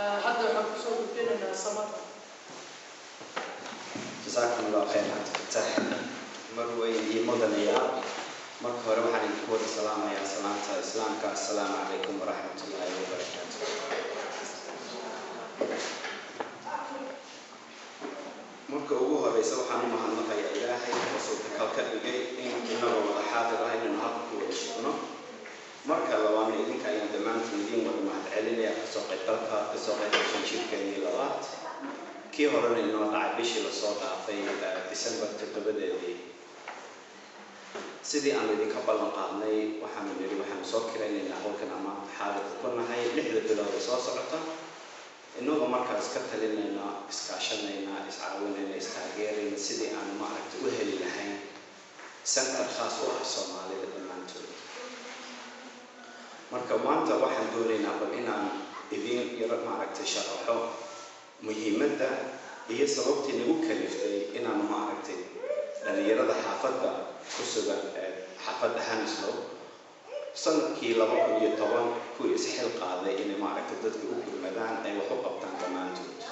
هذا حكسور بيننا سمر. جزاكم الله خير عبد الفتاح. مروي مدنيا مركب روح على الكود السلام يا سلامة إسلامك السلام عليكم ورحمة الله وبركاته. مركب أبوها بيسوي حنوم هالنقي إلهي وصوتك كبير إنه والله حاضر هاي النهار كود شغله. مركب لوامي إذن كأي دمان تندين ولا ما تعلني كسوق الطلقة كسوق الشنشير كأني لوات. كي هرنا إنه قاعد بيشيل الصوت في ديسمبر تقبل سيدي أنا ذي قبل مقامني وحنا نري وحنا مسكرين إن هو كان أمام حالة كنا هاي لحظة بلا رصاص عطا إنه مركز كتل لنا إسكاشن لنا إسعاون لنا إستعجيرين سيدي أنا ما عرفت أهل لهاي سنتر خاص وحصل على المنتور مركب مانتا واحد دورينا بإنا إذين يرد ما عرفت شرحه مهمة هي سببتي نوكلفتي إن أنا ما عرفت لأن يرد حافظة كسبة حافظة هانسلو سنة كي لبقى يطبعا كل إسحيل قاضي إن ما عرفت ضد أوكل مدان أي وحق بتاعن كمان جود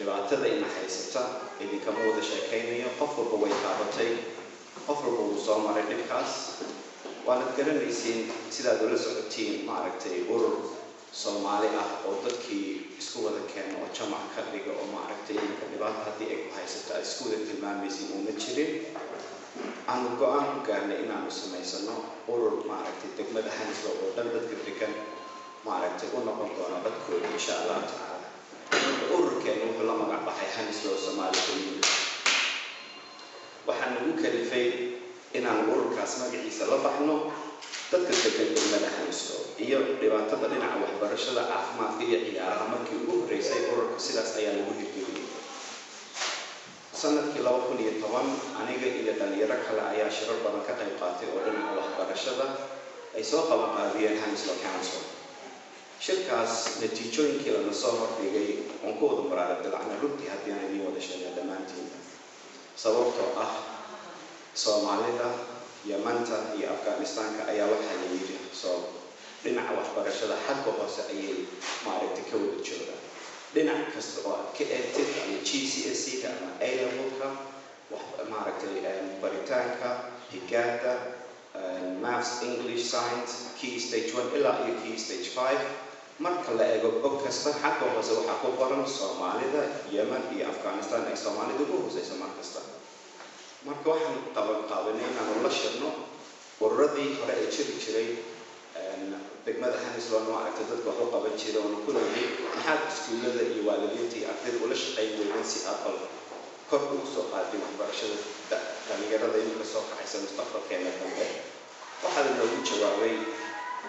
لبعتذا إن حيسبتا إذا كمودة شاكينية قفل بوي كابتي قفل بوصام على النكاس وأنا أتكلم ليسين سيدا دولة سعودتين ما عرفت Soomaali oo dadkii isku wada keenay oo jamac ka dhigo oo ma aragtay in dhibaato hadii ay ku haysato ay isku wada tilmaamaysiin oo ma jirin aan go'aan gaarnay in aan samaysano urur ma aragtay degmada Hanislo oo dhan dadka degan ma aragtay u noqon doona dadkooda insha Allah taala ururkeenu wuxuu la magac baxay Hanislo Soomaali Community waxaan ugu kalifay in aan ururkaas magaciisa la baxno dadka degan degmada Hanislo iyo dhibaatada dhinaca waxbarashada caafimaadka iyo ciyaaraha markii ugu horeysay ururka sidaas ayaa lagu hirgeliyay sanadkii 2010 aniga iyo dhalinyaro kale ayaa shirar badan ka qayb qaatay oo dhinaca waxbarashada ay soo qaban qaadiyeen Hanislo Council shirkaas natiijooyinkii la soo hordhigay oo ku wada maraad dalacna runtii haddii aan idin wada sheegay dhammaantiin sababtoo ah Soomaalida Yamanta iyo Afghanistanka ayaa waxa la yiri soo dhinaca waxbarashada xagga hoose ayay maaragtay ka wada joogaan dhinac kasta oo ka eegtid ama GCSE ama A-level-ka wax maaragtay baritaanka higaada maths English science key stage 1 ilaa iyo key stage 5 marka la eego og kasta xagga hoose waxa ku qoran Soomaalida Yemen iyo Afghanistan ay Soomaalida ugu hooseysa markasta marka waxaan qabanay inaan la shirno ururadii hore ee jiray degmada Hanislo oo aragtay dadka wax u qaban jiray oo ku leeyahay maxaa iskuulada iyo waalidiinta iyo ardayda ula shaqeynayeen si aqal kor u soo qaaday waxbarashada dhalinyarada inay soo kacayso mustaqbalkeena dambe waxaa la noogu jawaabay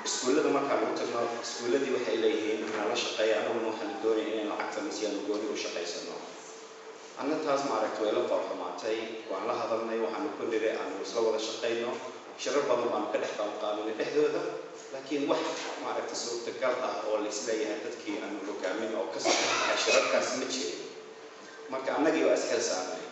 iskuulada marka lagu tagno iskuuladii waxay leeyihiin in la shaqeeyo anaguna waxaan doonayaa in lacagta masiyaan gooni u shaqeysano أنا تاز معركة ولا فرح معتي وعلى هذا من يوحنا كل رأي عن وصل ولا شقينا شرب بعض ما نقدر نحكي قانون الإحداث لكن واحد معركة سوق تقلع أو اللي سلايها تذكي أن الركامين أو كسر شرب كاس متشي ما كان نجي وأسهل سامي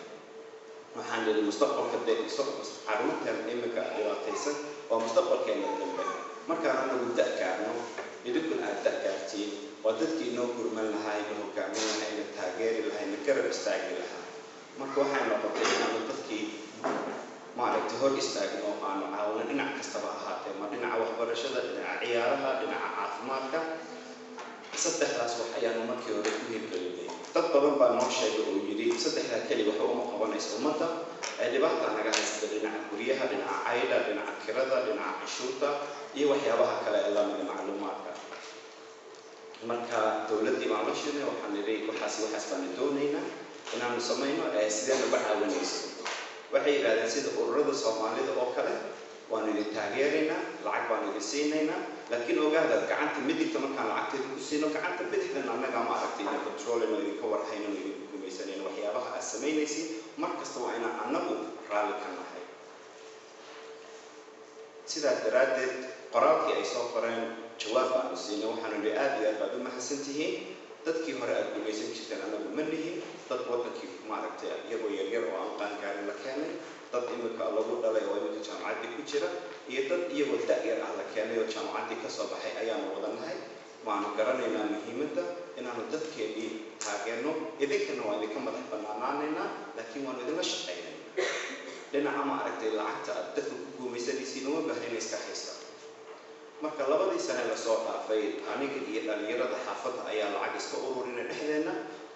وحنا للمستقبل كده مستقبل عروض كان إمك إراتيسن ومستقبل كان جنبه ما كان أنا بدأ كانوا يدخل أداء كافتي وتذكي إنه كرمال هاي الركامين هاي التاجر هاي الكرر استعجل لها ما كوحنا نقطة إنه تذكي ما عرفت هو استعجل أو أنا عاون إن عكستبها هاته ما إن عوض برشة إن عيارها إن عافماتك صدق راس وحياة ما كيو ركوه بلدي تطبعا بنوع شيء ويجري صدق هالكلي وهو مقابل إسلامته اللي بعد أنا قاعد أستدل إن عكوريها إن عائلة إن عكرده إن عشوطة وحياها كلا إلا من المعلومات marka dawladii ma mashine waxaan leeyahay waxaas baan doonaynaa inaan sameeyno sideen uga caawanayso waxay yiraahdeen sida ururada Soomaalida oo kale waan idin taageeraynaa lacag baan idin siinaynaa laakiin ogaada gacanta midigta markaan lacagteeda ku siino gacanta bidixda annaga ma aragtayna control inuu idin ka warhayno idin gumaysanayno waxyaabaha aad sameynaysiin markasta waa inaan annagu raali ka nahay sidaa daraadeed qoraalkii ay soo qoreen jawaab aan siinay waxaan u aad iyo aad u mahadsantihiin dadkii hore aad gumaysan jirteen anagu ma nihin dad wadankii ma aragtay iyagoo yaryar oo aan qaan gaarin la keenay dad imika lagu dhalay oo imika jaamacadii ku jira iyo dad iyagoo da'yar ah la keenay oo jaamacadii ka soo baxay ayaanu wadanahay waanu garanaynaa muhiimadda inaanu dadkeedii taageerno idinkana waa idinka madax bannaanaanayna laakiin waanu idinla shaqaynayna dhinaca ma aragtay lacagta aad dadka ku guumaysanaysiin uma baahna inay iska haysta marka labadii sane lasoo dhaafay aniga iyo dhalinyarada xaafadda ayaa lacag iska ururina dhexdeena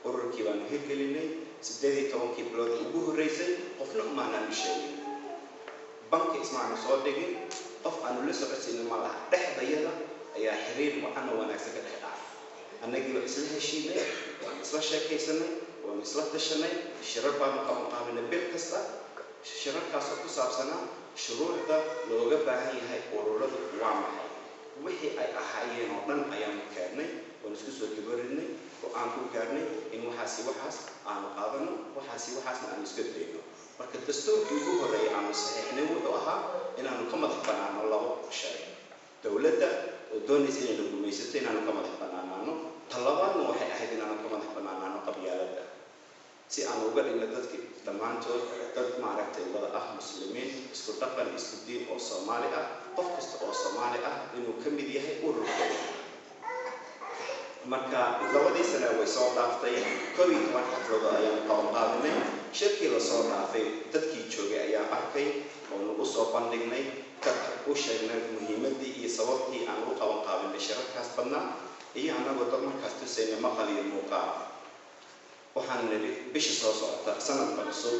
ururkii baanu hirgelinay 18 bilood ugu horreysay qofna umaanaan u sheegin banki ismaanu soo dhigin qof aanu la socodsiinin ma laha dhexdayada ayaa xiriir wacan oo wanaagsan ka dhex dhacay annagii waa isla heshiinay waan isla sheekaysanay waan isla tashanay shirar baanu qabanqaabinay bil kasta shirarkaasoo ku saabsanaa shuruucda looga baahan yahay ururadu waa maxay wixii ay ahaayeen oo dhan ayaanu keennay waan isku soo dabaridnay go'aan ku gaarnay in waxaas aanu qaadano waxaasna aanu iska dayno marka dastuurkii ugu horreeyay aanu saxiixnay wuxuu ahaa inaanu ka madax bannaano labo shay dowladda oo doonaysa inaynu gumaysato inaanu ka madax bannaanaano talabaadna waxay ahayd inaanu ka madax bannaanaano qabyaaladda si aanu uga dhigno dadkii dhammaantood dad maaragtay wada ah muslimiin isku dhaqan isku diin oo Soomaali ah qof kasta oo Soomaali ah inuu ka mid yahay ururkooda marka labadii sano way soo dhaaftay 12 xaflado ayaan qabanqaabinay shirkii la soo dhaafay dadkii joogay ayaa arkay oo nagu soo bandhignay u sheegnay muhiimadii iyo sababtii aan u qabanqaabinay shirarkaas badnaa iyo anagoo dad markaas tusayna maqal iyo muuqaal waxaan nidhi bisha soo socota sanadka cusub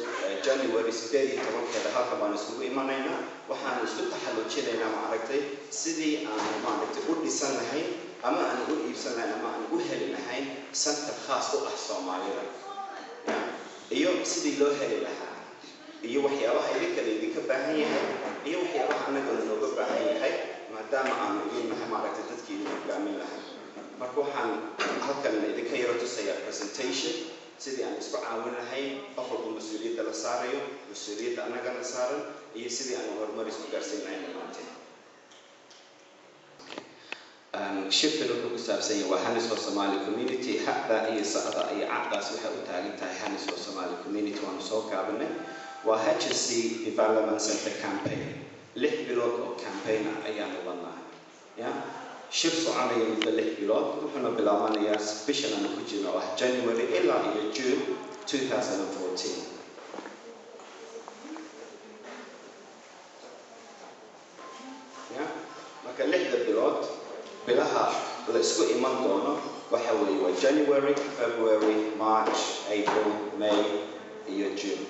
January 18 halka baan isugu imanaynaa waxaan isku taxallujinaynaa ma aragtay sidii aan maaragtay u dhisan lahayn ama aan u iibsan lahayn ama aan u heli lahayn center khaas u ah Soomaalida iyo sidii loo heli lahaa iyo waxyaabaha idinka baahan yahay iyo waxyaabaha anaga looga baahan yahay maadaama aan idinnahay maaragtay dadkii hogaamin lahaa marka waxaan halkan idinka yaro tusayaa presentation sidii aan isku caawin lahayn qof walba mas'uuliyadda la saarayo mas'uuliyadda anaga la saaran iyo sidii aan horumar isku gaarsiin lahayn dhammaanteen shirkan wuxuu ku saabsan yahay waa Hanisco Somali Community hadda iyo saada iyo caqdaas waxay u taagan tahay Hanisco Somali Community waanu soo gaabinay waa HSC Development Center Campaign 6 bilood oo campaign ayaanu wadnaa shir soconaya muddo 6 bilood wuxuuna bilaabanayaa bishan aan ku jirno oo ah January ilaa iyo June 2014 marka 6 bilood bilaha la isku iman doono waxa weeye waa January, February, March, April, May iyo June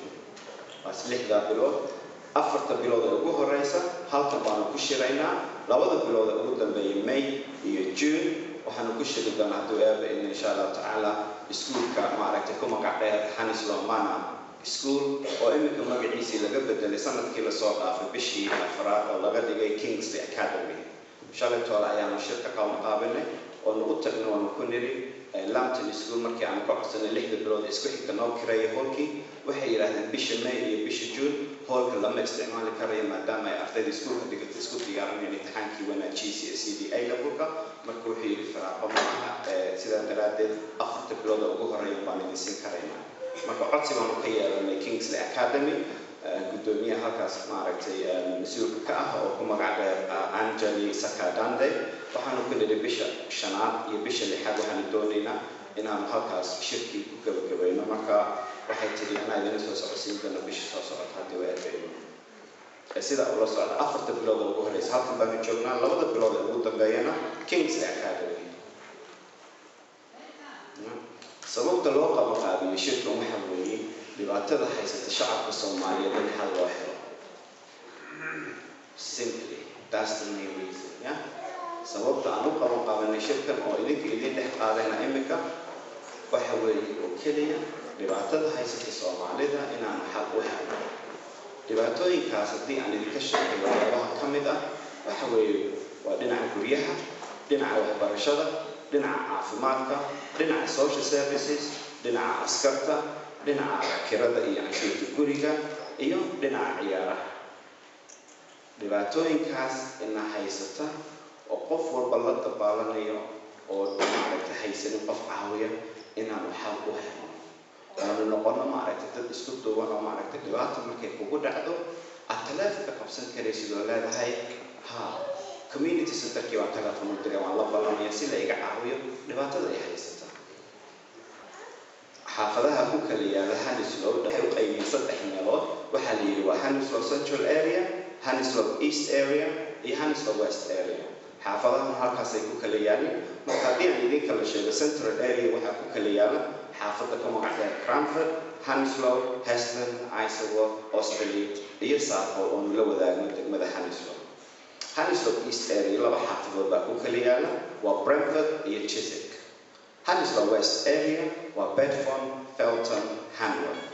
bas 6 bilood afarta bilood ee ugu horeysa halkan baanu ku shiraynaa labada bilood ee ugu dambeeyay May iyo June waxaanu ku shiri doonaa hadduu eeba insha Allah tacaala iskuulka maaragtay ku magac dheer Hanisco Mana School oo imika magaciisii laga bedelay sanadkii la soo dhaafay bishii afraad oo laga dhigay Kingsley Academy shalaytooda ayaanu shirka qabanqaabinay oo nagu tagnay waanu ku niri Lambton School markii aan ka codsanay 6 bilood isku xigta noo kireeyay hallkii waxay yiraahdeen bisha May iyo bisha June hallka lama isticmaali karayo maadaama ay ardayda iskuulka dhigata isku diyaarinayaan imtixaankii wanaajiyay GCSE A-levelka marka wuxuu yiri faraaqo maaha sidaa daraaddeed 4 bilood ugu horeeya baan idin siin karaynaa marka codsi baanu ka yeelanay Kingsley Academy gudoomiyaha halkaas maaragtay mas'uulka ka ah oo ku magac dheer Anjali Sakadande waxaanu ku nidhi bisha 5 iyo bisha 6 waxaanu doonaynaa inaan halkaas shirkii ku gabagabayno marka waxay tiri anaa idin soo socodsiin doona bisha soo socota haddii way adkayno sida ula socda 4 bilood ugu horeysa halkan baanu joognaa 2 bilood ugu dambeeyana Kingsley Academy sababta loo qabanqaabiyo shirkan waxa weeye dhibaatada haysata shacabka Soomaaliyeed in xal loo helo simply that's the main reason sababta aan u qabanqaabinay shirkan oo idin dhex qaadayna imika waxa weeye oo keliya dhibaatada haysata Soomaalida inaan xal u helno dhibaatooyinkaas haddii aan idinka sheegay waxyaabaha ka mid ah waxa weeye waa dhinaca guryaha dhinaca waxbarashada dhinaca caafimaadka dhinaca social services dhinaca askarta dhinaca kirada iyo canshuurta guriga iyo dhinaca ciyaaraha dhibaatooyinkaas ina haysata oo qof walba la dabaalanayo oo maaragtay haysan qof caawiya inaan xal u helno aanu noqono maaragtay dad isku duuban oo maaragtay dhibaato markay kugu dhacdo aad taleefanka qabsan karaysid oo leedahay community centerkii waan telefoon u diray waan la ballanaya si la iga caawiyo dhibaatada ay haysata xaafadaha ku kala yaala Hanislow waxay u qaybiyeen 3 meelood waxaa la yiri waa Hanislow Central Area, Hanislow East Area iyo Hanislow West Area. xaafadahan halkaas ay ku kala yaalaan marka haddii aan idin kala sheego Central Area waxaa ku kala yaala xaafada ka magacda Cranford, Hanislow, Heston, Isleworth, Australia iyo Southall oo la wadaagno degmada Hanislow. Hanislow East Area laba xaafadood baa ku kala yaala waa Brentford iyo Chiswick. Hanislow West Area waa Bedford, Felton, Hanworth.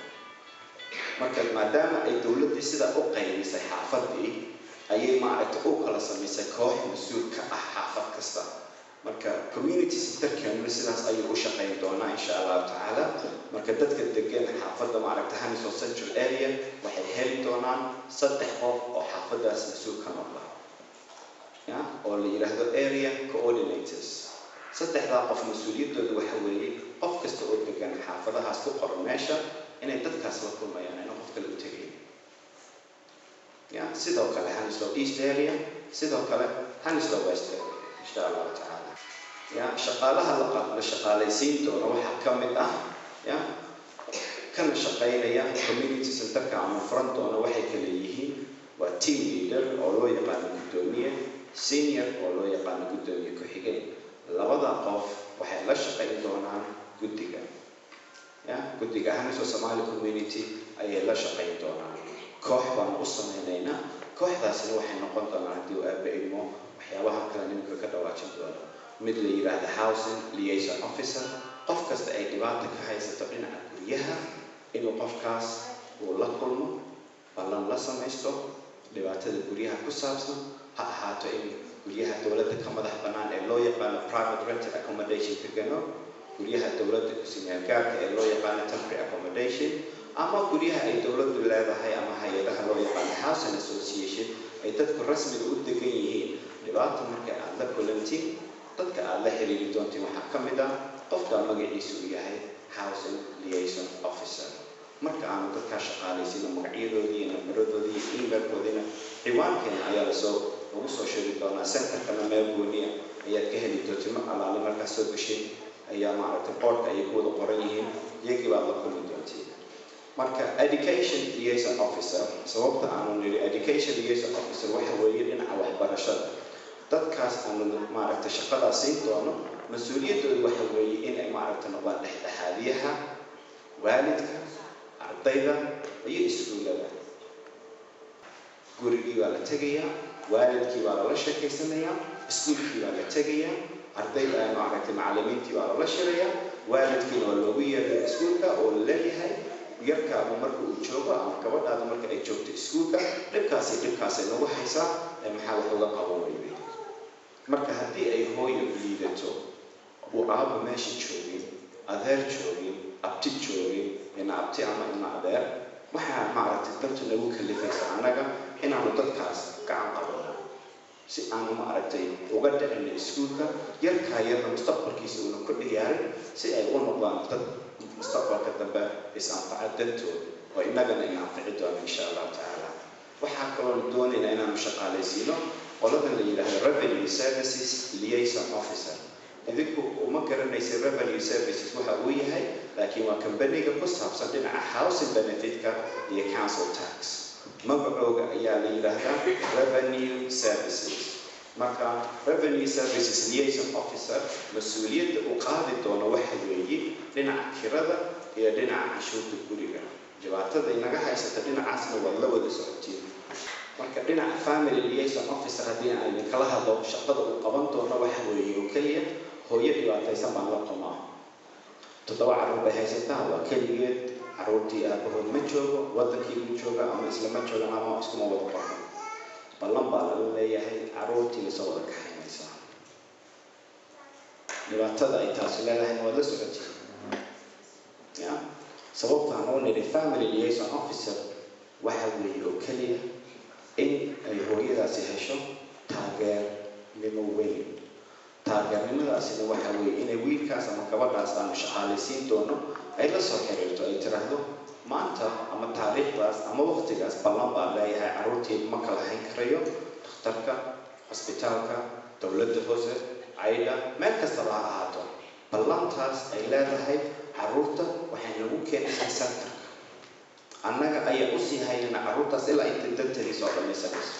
marka maadaama ay dawladdu sida u qaybisay xaafadii ayay maaragtay u kala samaysay koox mas'uul ka ah xaafad kasta. marka community centerkeenu sidaas ayuu u shaqayn doonaa insha Allah taala. marka dadka degan xaafadda maaragtay Hanislow Central Area waxay heli doonaan 3 qof oo xaafadaas mas'uul ka noqda oo la yiraahdo area coordinators. 3 qof mas'uuliyadoodu waxa weeye qof kasta oo degan xaafadahaas ku qoran meesha inay dadkaas la kulmayaan inay qof kale u tagayaan. sidoo kale Hanislow East Area, sidoo kale Hanislow West Area insha Allah taala. shaqaalaha la shaqaalaysiin doono waxa ka mid ah kana shaqaynaya community centerka ama furan doono waxay kala yihiin waa team leader oo loo yaqaan gudoomiye, senior oo loo yaqaan gudoomiye ku xigeen. labada qof waxay la shaqayn doonaan guddiga guddiga Hanislow Somali Community ayay la shaqayn doonaan. koox baan u sameynayna kooxdaasina waxay noqon doonaan haddii uu aabaimo waxyaabaha kale ninka ka dhawaajin doono mid la yiraahdo housing liaison officer. qof kasta ay dhibaato ka haysato dhinaca guryaha inuu qofkaas uu la kulmo ballan la samaysto dhibaatada guryaha ku saabsan ha ahaato in guryaha dawladda ka madax bannaan ee loo yaqaan private rented accommodation degano, guryaha dawladda ku siman gaarka ee loo yaqaan temporary accommodation, ama guryaha ay dawladdu leedahay ama hay'adaha loo yaqaan housing association ay dadku rasmiga u degan yihiin. dhibaato marka aad la kulantiin dadka aad la xiriiri doontiin waxaa ka mid ah qofka magaciisu uu yahay housing liaison officer. marka aan dadka shaqaalaysiino magacyadoodii iyo nambaroodii iyo emailkoodina ciwaankeena ayaa lagu soo sheegi doonaa. centerkana meel gooniya ayaad ka heli doontiin mar alaale markaas soo gashay ayaa maaragtay boardka ay ku wada qoran yihiin iyagii baad la kulmi doontiin. marka education liaison officer sababta aanu niri education liaison officer waxa weeye dhinaca waxbarashada. dadkaas aanu maaragtay shaqadaas siin doono mas'uuliyadoodu waxa weeye in ay maaragtay noqdaan dhexdhexaadiyaha waalidka, ardayda iyo iskuulada. gurigii baa la tegayaa, waalidkii baa lala sheekaysanayaa, iskuulkii baa la tegayaa, ardayda maaragtay macallimiintii baa lala shirayaa, waalidkiina waa loogu yeeray iskuulka oo la leeyahay yarkaagu marka uu joogo ama gabadhaadu marka ay joogto iskuulka dhibkaasay nagu haysaa maxaa wax uga qaban weynay. marka haddii ay hooyo liidato uu aabba meesha joogin, adeer joogin, abti joogin, ina abti ama ina adeer waxaa maaragtay dantu nagu kalifaysa annaga inaanu dadkaas gacan qabano si aanu maaragtay uga dhicino iskuulka yarkaa yarna mustaqbalkiisa uuna ku dhiyaarin si ay u noqdaan dad mustaqbalka dambe is-anfaca dantooda oo innagana ina anfici doono insha Allah taala. waxaa kaloo doonaynaa inaanu shaqaalaysiino qoladan la yidhaahdo revenue services liaison officer. idinku uma garanaysa revenue services waxa uu yahay laakiin waa kambaniga ku saabsan dhinaca housing benefitka iyo council tax. magacooga ayaa la yidhaahdaa revenue services. marka revenue services liaison officer mas'uuliyadda uu qaadi doono waxa weeye dhinaca kirada iyo dhinaca canshuurta guriga. dhibaatada inaga haysata dhinacaasna waa la wada socotiin. marka dhinaca family liaison officer haddii aan kala hadlo shaqada uu qaban doono waxa weeye oo kaliya hooyo dhibaataysan baan la qabnaa 7 carruur bay haysataa waa kaligeed carruurtii aabahood ma joogo wadankii uu jooga ama isla ma joogan ama iskuma wada qorno ballan baa laga leeyahay carruurtii la soo wada kaxaynaysaa. dhibaatada ay taasi leedahay waa la socotiin sababta aan u niri family liaison officer waxa weeye oo kaliya in ay hooyadaasi hesho taageernimo weyn. taageernimadaasina waxa weeye inay wiilkaas ama gabadhaas aanu shaqaalaysiin doono ay la soo xiriirto ay tiraahdo maanta ama taariikhdaas ama waqtigaas ballan baa leeyahay carruurteedu ma kala hayn karayo dhakhtarka, cusbitaalka, dawladda hoose, cayda meel kastaba ha ahaato ballantaas ay leedahay carruurta waxay nagu keenaysaa santarka annaga ayaa u sii haynana carruurtaas ilaa inta danteedii soo dhammaysanayso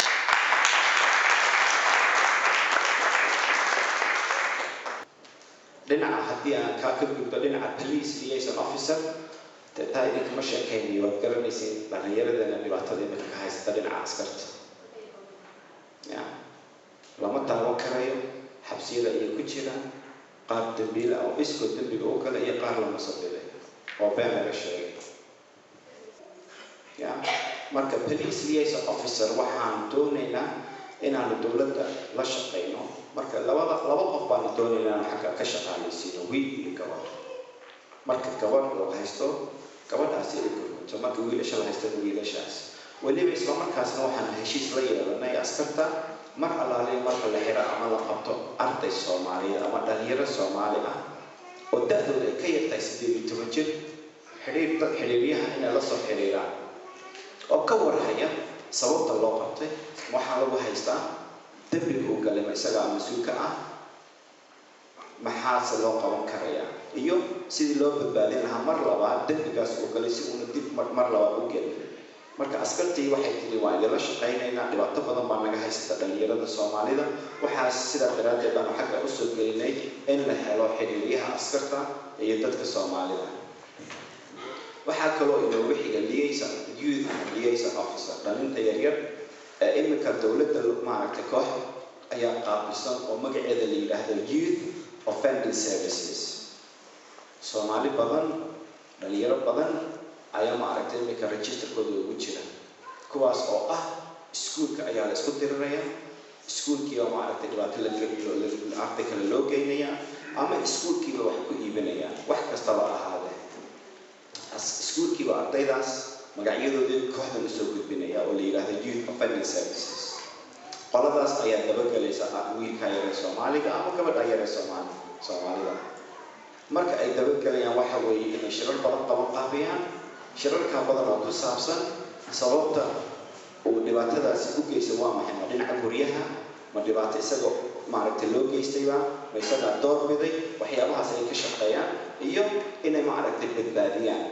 dhinaca haddii aan ka gudbo dhinaca police liaison officer taa idinkama sheekaynayo waad garanaysiin dhallinyaradana dhibaatada iminka ka haysata dhinaca askarta lama taaban karayo xabsiyada ayay ku jiraan qaar dambiila oo iskood dambiga oo kale iyo qaar lama sabilay oo been laga sheegay marka police liaison officer waxaan doonaynaa inaanu dowladda la shaqayno marka laba qof baanu doonaynaa inaan xagga ka shaqaalaysiino wiil iyo gabadh marka gabadh loo haysto gabadhaasi ay gurmato marka wiilasha la haysto wiilashaas weliba isla markaasna waxaan heshiis la yeelanay askarta mar allaale marka la xiro ama la qabto arday Soomaaliyeed ama dhalinyaro Soomaali ah oo da'dooda ay ka yartahay 18 jir xiriiryaha inay la soo xiriiraan oo ka warhaya sababta loo qabtay waxaa lagu haystaa dambiga uu galay isaga mas'uulka ah maxaase loo qaban karayaa iyo sidii loo badbaadin lahaa mar labaad dambigaas uu galay si uu dib mar labaad u gelin marka askartii waxay tiri waa idin la shaqaynaynaa dhibaato badan baa naga haysata dhalinyarada Soomaalida waxaa sidaa daraaddeed baan xagga u soo gelinay in la helo xiriiryaha askarta iyo dadka Soomaalida waxaa kaloo inoogu xiga youth liaison officer dhalinta yaryar imika dowladda maaragtay koox ayaa qaabilsan oo magaceeda la yidhaahdo youth offending services Soomaali badan dhalinyaro badan ayaa maaragtay imika registerkooda ugu jira kuwaas oo ah iskuulka ayaa la isku diriraya iskuulkii oo maaragtay dhibaato la geliyo arday kale loo geynaya ama iskuulkiiba wax ku iibinaya wax kastaba ahaadee iskuulkiiba ardaydaas magacyadoodii kooxdan usoo gudbinaya oo la yidhaahdo youth offending services qoladaas ayaa dabagelaysa wiilka yaree Soomaaliga ama gabadha yaree Soomaalida marka ay dabagelayaan waxa weeye inay shirar badan qabanqaabiyaan shirarka badan oo ku saabsan sababta uu dhibaatadaasi u geystay waa maxay ma dhinaca guryaha ma dhibaato isagoo maaragtay loo geystayba ma isagaa doorbiday waxyaabahaas ay ka shaqeeyaan iyo inay maaragtay badbaadiyaan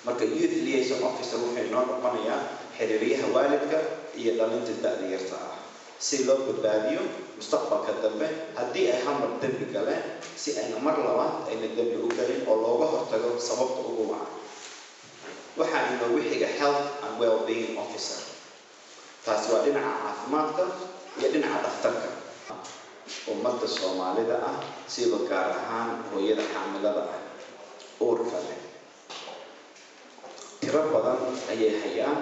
marka youth liaison officer wuxuu noo noqonayaa xiriiryaha waalidka iyo dhalinta da'da yarta ah si loo badbaadiyo mustaqbalka dambe haddii ay hamar dambi galeen si ayna mar labaad ayna dambi u galin oo looga hortago sababta ugu wacan waxaa inoogu xiga health and well-being officer taasi waa dhinaca caafimaadka iyo dhinaca dhakhtarka ummadda Soomaalida ah siba gaar ahaan hooyada xaamilada ah uurka leh tiro badan ayay hayaan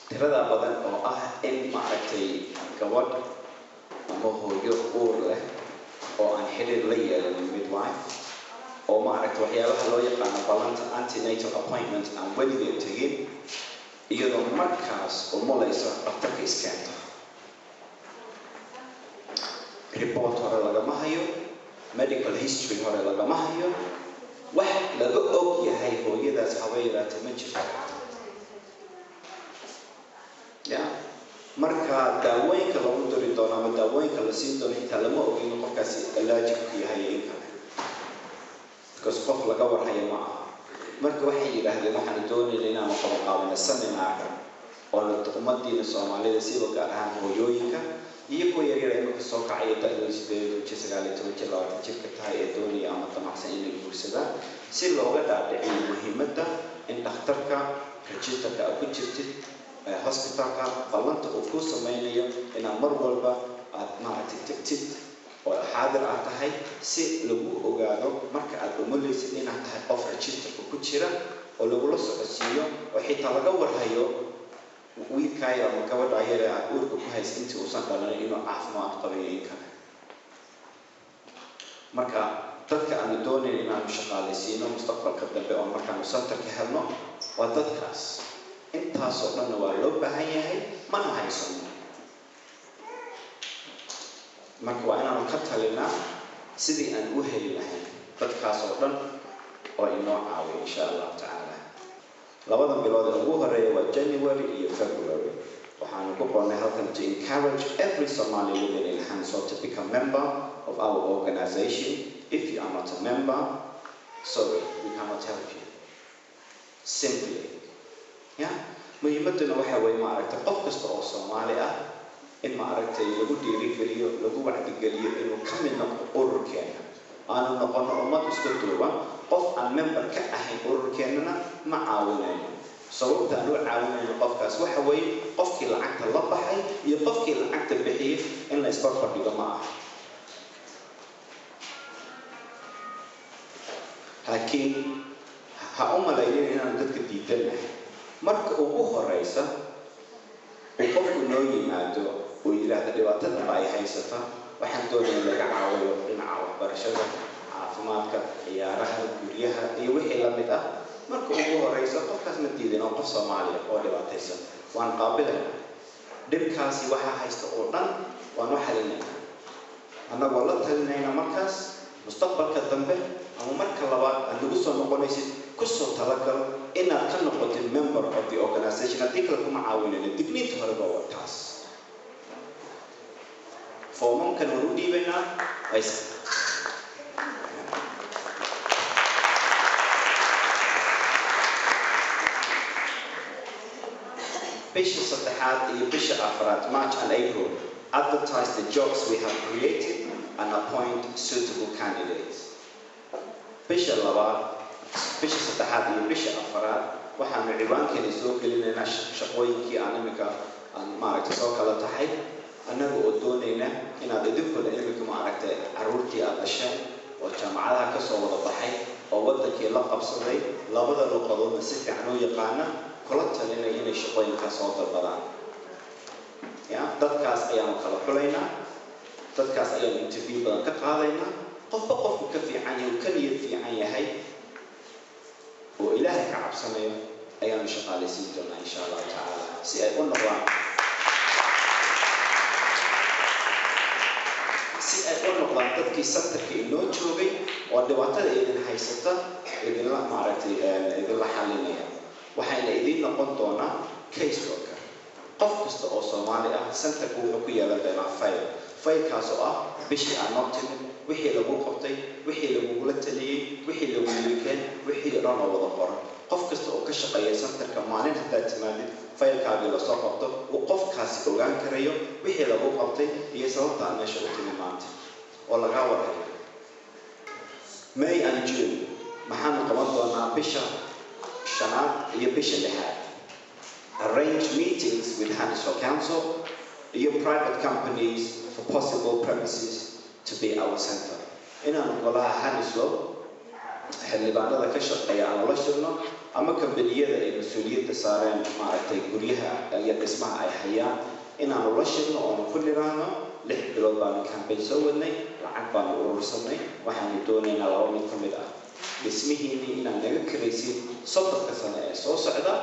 tirada badan oo ah in maaragtay gabadh ama hooyo uur leh oo aan xiriir la yeelanin midwife oo maaragtay waxyaabaha loo yaqaano ballanta antenatal appointment aan weligeed tegin iyadoo markaas umulaysa dhakhtarka iskeento report hore lagama hayo medical history hore lagama hayo wax laga og yahay hooyadaas haweeneyda ma jirto marka daawooyinka lagu diri doono ama daawooyinka la siin doono inta lama ogin qofkaasi allergic ku yahay in kale because qof laga warhayo ma aha marka waxay yidhaahdeen waxaan doonaynaa inaan qabanqaabino seminar oo la ummaddiina Soomaalida siba gaar ahaan hooyooyinka iyo kuwa yaryar ee ka soo kacaya da'dooda 18 jirka tahay ee doonaya ama damacsan inay guursadaan si looga dhaadhiciyo muhiimadda in dhakhtarka registerka ku jirtid hospitalka ballanta uu ku sameynayo inaad mar walba aad maaragtay tagtid oo xaadir aad tahay si lagu ogaado marka aad umulaysid inaad tahay qof registerka ku jira oo lagula socodsiiyo oo xitaa laga warhayo wiilka yar ama gabadha yar ee aad uurka ku haysa intii uusan dhalanin inuu caafimaad qabayo in kale marka dadka aan doonayn inaanu shaqaalaysiino mustaqbalka dambe oo markaanu santarka helno waa dadkaas intaasoo dhanna waa loo baahan yahay mana haysano marka waa inaanu ka talinaa sidii aan u heli lahayn dadkaasoo dhan oo inoo caawiyo insha Allah tacaala labadan bilood ee ugu horeeya waa January iyo February waxaanu ku qornay halkan to encourage every Somali living in Hansol to become a member of our organization. If you are not a member, sorry, we cannot help you. Simply. Yeah? muhiimaduna waxa way maaragtay qof kasta oo Soomaali ah in maaragtay lagu dhiirigeliyo lagu wacdigeliyo inuu ka mid noqdo ururkeena aanu noqono ummad isku duuban qof aan member ka ahayn ururkeena ma caawinayno sababta aan u caawinayno qofkaas waxa way qofkii lacagta la baxay iyo qofkii lacagta bixiyay in la isbarbar dhigo ma aha laakiin ha u malaynayno inaan dadka diidanahay marka ugu horeysa oo qofku noo yimaado oo yiraahdo dhibaatada ay haysata waxaan doonayaa laga caawiyo dhinaca waxbarashada caafimaadka ciyaaraha guryaha iyo wixii la mid ah marka ugu horeysa qofkaas ma diidano qof Soomaali oo dhibaataysan waan qaabilaynaa dhibkaasi waxa haysta oo dhan waan u xalinaynaa annagoo la talinayna markaas mustaqbalka dambe ama marka labaad aan lagu soo noqonaysid kusoo talagal inaad ka noqotid member of the organization haddii kale kuma caawinayna digniinta hore baa wataas foomamkan waan u dhiibaynaa bisha saddexaad iyo bisha afraad March and April advertise the jobs we have created and appoint suitable candidates bisha labaad bisha saddexaad iyo bisha afraad waxaan ciwaankeena soo gelinaynaa shaqooyinkii aan imika aan maaragtay soo kala tahay annaga oo doonayna inaad idinkuna imika maaragtay caruurtii aad dhasheen oo jaamacadaha ka soo wada baxay oo wadankii la qabsaday labada luqadoodna si fiican u yaqaana kula talinaya inay shaqooyinka soo dalbadaan dadkaas ayaan kala xulaynaa dadkaas ayaan interview badan ka qaadaynaa qofba qofku ka fiican yahay ka niyad fiican yahay oo ilaahay ka cabsanayo ayaan shaqaalaysiin doonaa insha Allah taala si ay u noqdaan dadkii santarka inoo joogay oo dhibaatada idin haysata idinla maaragtay idinla xalinaya waxayna idin noqon doonaa case worker qof kasta oo Soomaali ah santarku wuxuu ku yeelan doonaa file-kaas oo ah bishii aan noo timid wixii lagu qabtay wixii lagu la taliyay wixii lagu leeyahay wixii dhan oo wada qoran qof kasta oo ka shaqeeya santarka maalin hadda timaadid file-kaaga la soo qabto oo qofkaasi ogaan karayo wixii lagu qabtay iyo sababta meesha uu timid maanta oo laga warayo May and June maxaan qaban doonaa bisha shanaad iyo bisha lixaad arrange meetings with Hanislow Council iyo private companies for possible premises to be our center inaan golaha Hanislow xildhibaanada ka shaqeeya aan la shirno ama kambaniyada ay mas'uuliyadda saareen maaragtay guryaha iyo dhismaha ay hayaan inaan la shirno oo ku niraano 6 bilood baan campaign soo wadnay lacag baan urursanay waxaan doonaynaa laba mid ka mid ah dhismihiina inaan naga kiraysin 30 sano ee soo socda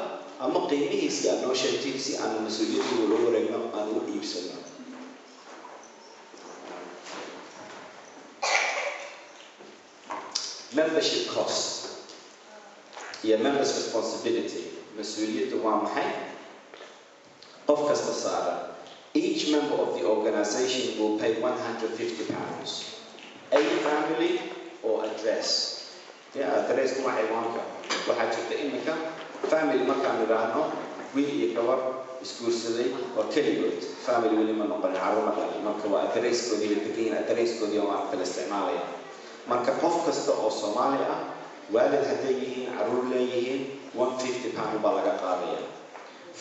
ama qiimihiisa aan noo sheegtay si aan mas'uuliyadda ugu wareegno aan u iibsano membership cost yeah members responsibility mas'uuliyadda waa maxay qof kasta saara each member of the organization will pay £150 a family or address address kuma ciwaanka waxaa jirta imika family markaan nidhaahno wiil iyo gabar isguursaday oo keligood family weli ma noqon carruur ma dhalin marka waa addresskoodii iyo degayin addresskoodii oo maaragta la isticmaalaya marka qof kasta oo Soomaali ah waalid hadday yihiin carruur leeyihiin £150 baa laga qaadaya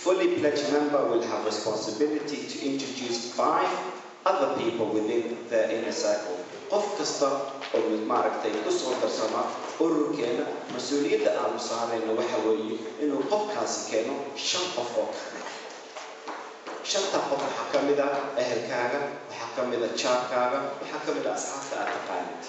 fully pledged member will have responsibility to introduce 5 other people within their inner circle qof kasta oo maaragtay ku soo darsama ururkeena mas'uuliyadda aan saarayno waxa weeye inuu qofkaasi keeno 5 qof oo kale 5 qof waxa ka mid ah ehelkaaga waxa ka mid ah jaarkaaga waxa ka mid ah asxaabta aad taqaanid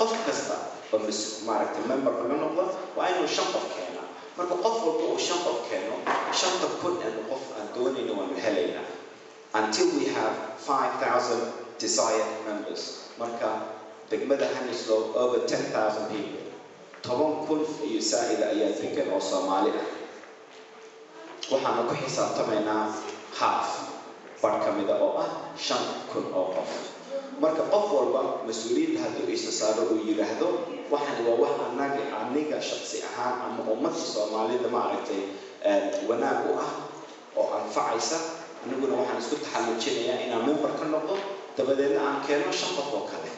qof kasta oo maaragtay member ka noqdo waa inuu 5 qof keeno marka qof walba uu 5 qof keeno 5 kun ee qof aan doonayno waan helaynaa until we have 5,000 desired members marka degmada Hanislow over 10,000 people 10,000 iyo saa'ida ayaa degan oo Soomaali ah waxaan ku xisaabtamaynaa half bar ka mid ah oo ah 5,000 oo qof marka qof walba mas'uuliyad hadduu isa saaro uu yiraahdo waxaan waa wax aniga shakhsi ahaan ama ummadda Soomaalida ma aragtay wanaag u ah oo anfacaysa aniguna waxaan isku taxallujinayaa inaan member ka noqdo dabadeedna aan keeno 5 qof oo kale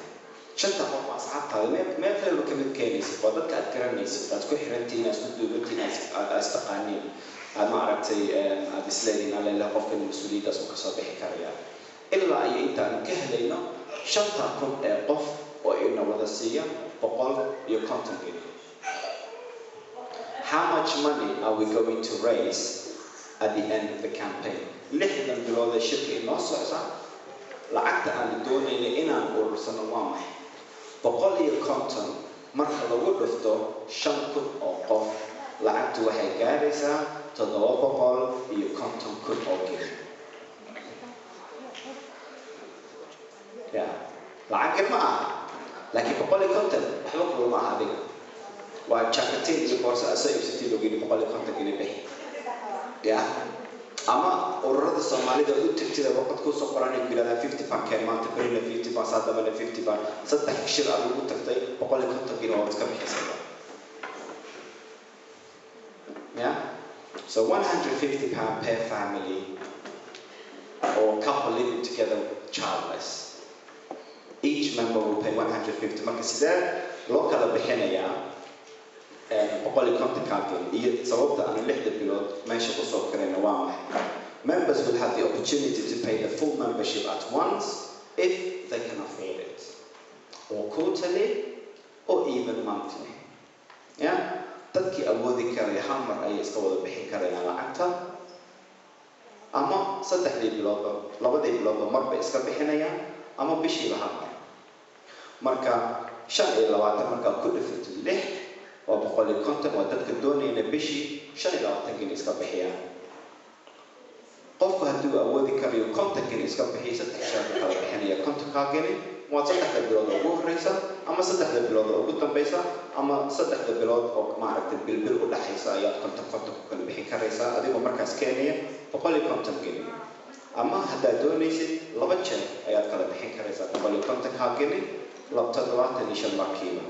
5 qof asxaabtaada meel kale ka mid keenaysa waa dadka aad garanaysid aad ku xirantihiin isku duubantiin aad taqaaniin aad ma aragtay aad isleeyihiin alla ilaa qofkan mas'uuliyaddaas uu ka soo bixi karaya ilaa ay intaan ka helayno 5,000 ee qof oo ina wada siiya 150 geni. How much money are we going to raise at the end of the campaign? Lixdan bilood ee shirka inoo socda lacagta aan doonayna inaan urursano waa maxay 150 marka lagu dhufto 5,000 oo qof lacagtu waxay gaaraysaa 750,000 oo geni. lacag ma aha laakiin 150 waxba kulama aha adiga waa jakatin iyo boorsa asoo ibsatay loo geeyay 150 geni bixi ama ururada Soomaalida u tirtida waqti ku soo qoran in bilada 50 pound keen maanta berina 50 pound sadamana 50 pound saddex shir aad ugu tagtay 150 geni oo iska bixisay so 150 pound per family or couple living together childless. Each member will pay 150 marka sidee loo kala bixinayaa 150 kaalin iyo sababta aan 6 bilood meesha ku soo karayna waa maxay members will have the opportunity to pay the full membership at once if they can afford it or quarterly or even monthly dadkii awoodi karaya hal mar ay iska wada bixin karayaan lacagta ama 3 bilood 2 bilood marba iska bixinayaan ama bishiiba hal mar marka 25 marka ku dhifto 6 waa 150 waa dadka doonayna bishii 25 geni iska bixiyaan qofku hadduu awoodi karayo 50 geni iska bixiyo 3 shaqo kala bixinaya 50 ka geni waa 3 bilood ugu horeysa ama 3 bilood ugu dambaysa ama 3 bilood oo ma aragtay bilbil u dhaxaysa ayaad 50 ku kala bixin karaysaa adigoo markaas keenaya 150 geni ama haddaad doonaysid 2 jeer ayaad kala bixin karaysaa 150 ka geni 25 markiiba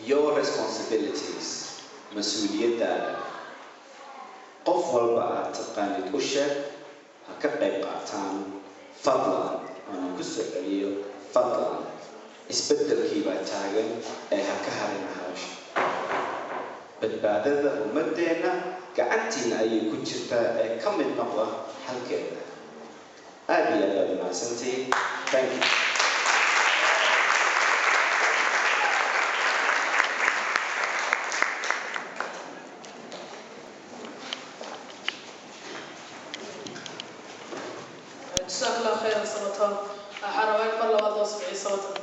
your responsibilities mas'uuliyadaada qof walba aad taqaanid u sheeg ha ka qayb qaataan fadlan aan ku soo celiyo fadlan isbeddelkii baa taagan ee ha ka harin hawsha badbaadada ummaddeena gacantiina ayay ku jirtaa ee ka mid noqda halkeeda aad iyo aad mahadsantihiin thank you جزاك الله خيرا سلطان حرواك مرة والله سبعي سلطان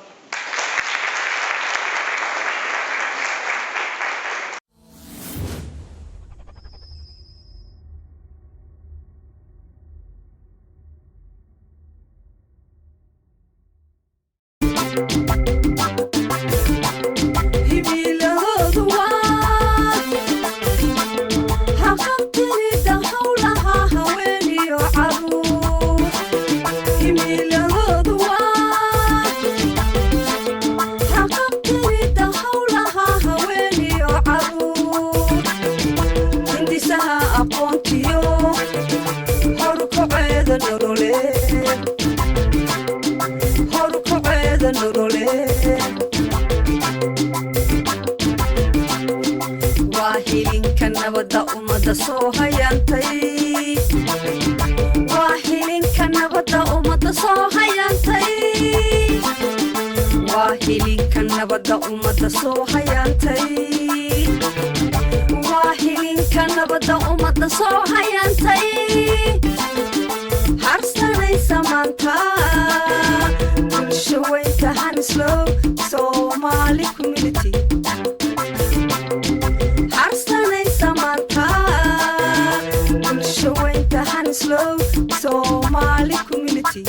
waahilinka nabada umada soo hayantay waahilinka nabada umada soo hayantay waahilinka nabada umada soo hayantay waahilinka nabada umada soo hayantay harsanay samanta bulshooyinka hanislow Somali community harsanay samanta bulshooyinka hanislow Somali community